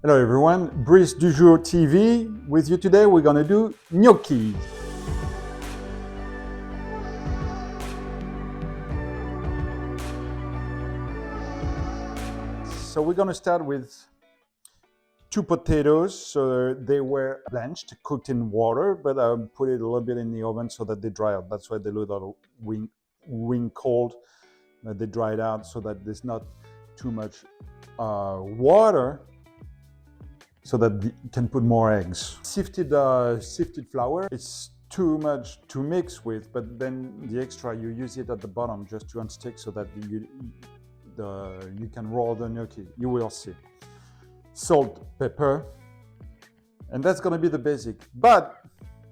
Hello everyone, Brice du Jour TV with you today. We're gonna do gnocchi. So we're gonna start with 2 potatoes. So they were blanched, cooked in water, but I put it a little bit in the oven so that they dry out. That's why they look a little wrinkled. They dried out so that there's not too much water, so that you can put more eggs. Sifted flour, it's too much to mix with, but then the extra you use it at the bottom just to unstick so that you can roll the gnocchi. You will see. Salt, pepper, and that's gonna be the basic. But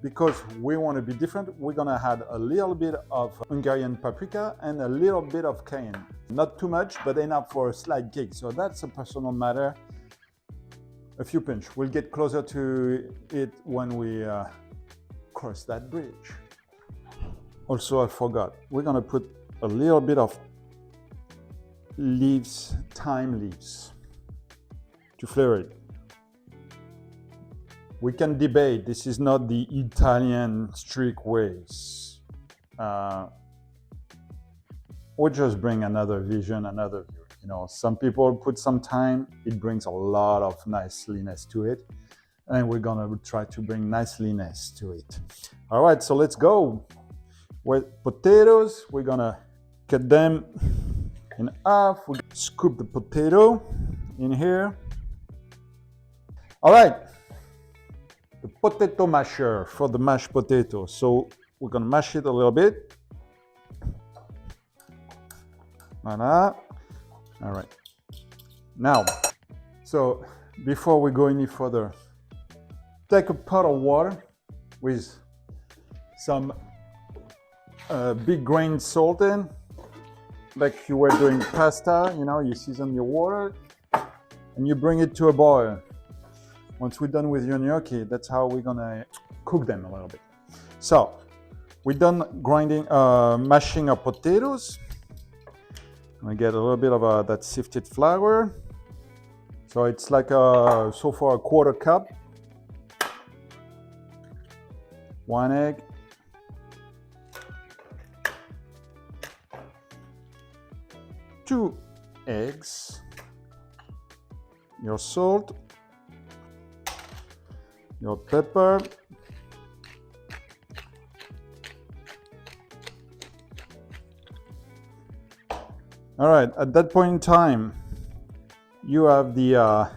because we want to be different, we're gonna add a little bit of Hungarian paprika and a little bit of cayenne. Not too much, but enough for a slight kick. So that's a personal matter. A few pinch. We'll get closer to it when we cross that bridge. Also, I forgot, we're gonna put a little bit of leaves, thyme leaves, to flavor it. We can debate, this is not the Italian strict ways. We'll just bring another vision, another view. You know, some people put some thyme, it brings a lot of niceliness to it. And we're gonna try to bring niceliness to it. All right, so let's go. With potatoes, we're gonna cut them in half. We scoop the potato in here. All right, the potato masher for the mashed potato. So we're gonna mash it a little bit. Voilà. All right. Now, so before we go any further, take a pot of water with some big grain salt in, like you were doing pasta. You know, you season your water and you bring it to a boil. Once we're done with your gnocchi, that's how we're gonna cook them a little bit. So we're done mashing our potatoes. I'm gonna get a little bit of that sifted flour. So it's like so far a quarter cup. 1 egg. Two eggs. Your salt. Your pepper. All right, at that point in time, you have the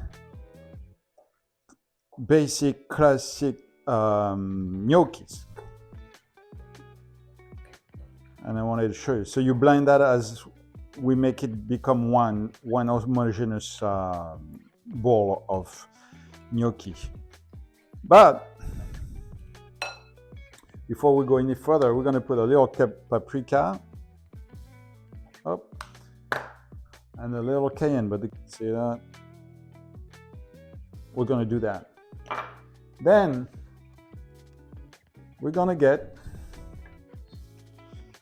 basic classic gnocchis. And I wanted to show you. So you blend that as we make it become one homogeneous bowl of gnocchi. But before we go any further, we're gonna put a little paprika. Up. And a little cayenne, but see that? We're gonna do that. Then we're gonna get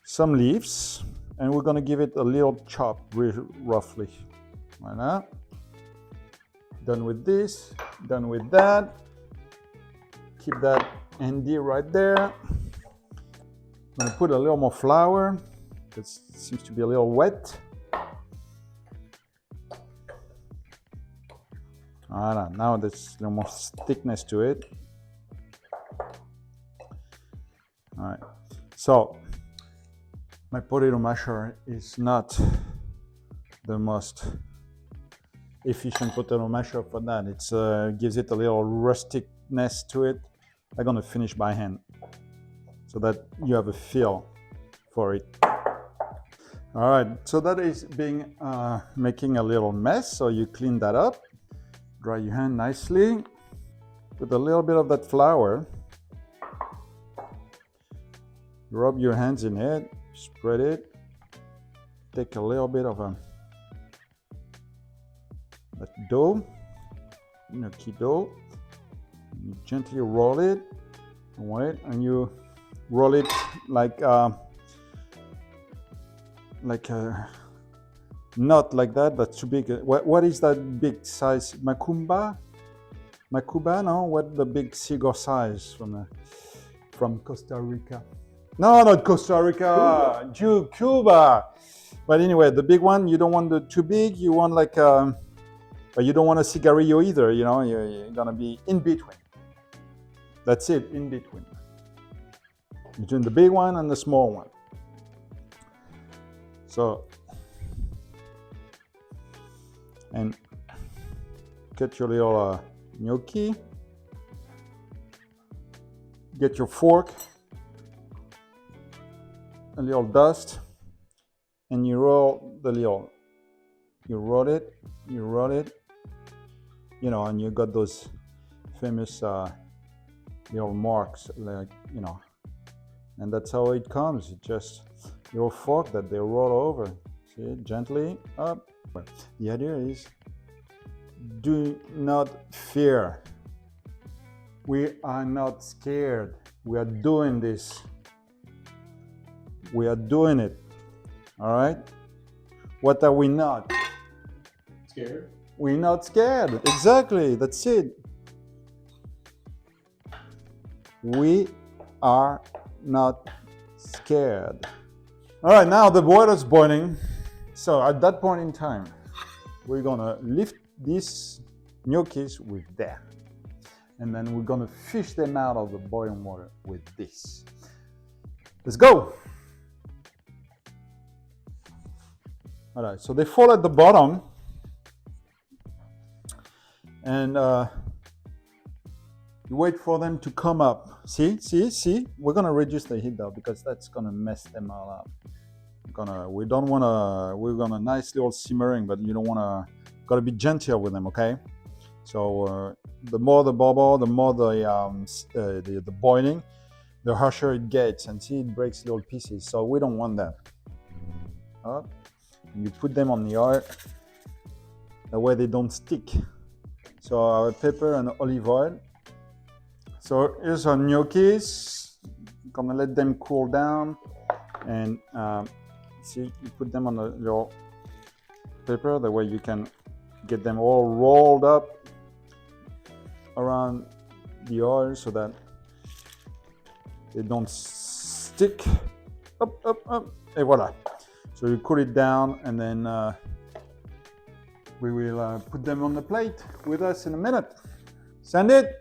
some leaves and we're gonna give it a little chop roughly. Voilà. Done with this, done with that. Keep that handy right there. I'm gonna put a little more flour. It seems to be a little wet. Voilà, now there's a little more thickness to it. All right, so my potato masher is not the most efficient potato masher for that. It gives it a little rusticness to it. I'm gonna finish by hand so that you have a feel for it. All right, so that is making a little mess, so you clean that up. Dry your hand nicely with a little bit of that flour. Rub your hands in it, spread it. Take a little bit of that dough, gnocchi dough. You gently roll it, and you roll it like not like that. That's too big. What is that big size? Macumba? Macuba, no? What the big cigar size from Costa Rica? No, not Costa Rica. Cuba. But anyway, the big one. You don't want the too big. You want like, but you don't want a cigarillo either. You know, you're gonna be in between. That's it, in between the big one and the small one. So, and get your little gnocchi. Get your fork, a little dust, and you roll the little. You roll it, you know, and you got those famous little marks, like, you know, and that's how it comes. It's just your fork that they roll over. See, gently up. The idea is, do not fear. We are not scared. We are doing this. We are doing it. All right? What are we not? Scared? We're not scared. Exactly. That's it. We are not scared. All right, now the water's boiling. So at that point in time, we're gonna lift these gnocchis with that. And then we're gonna fish them out of the boiling water with this. Let's go. All right, so they fall at the bottom. And you wait for them to come up. See? We're gonna reduce the heat though, because that's gonna mess them all up. We're gonna nice little simmering, but you don't wanna, gotta be gentle with them, okay? So the more the bubble, the more the boiling, the harsher it gets, and see, it breaks little pieces. So we don't want that. Up, and you put them on the oil, that way they don't stick. So our pepper and olive oil. So here's our gnocchis. Gonna let them cool down, and see, you put them on your pepper. That way you can get them all rolled up around the oil so that they don't stick. Up, and voila. So you cool it down, and then we will put them on the plate with us in a minute. Send it.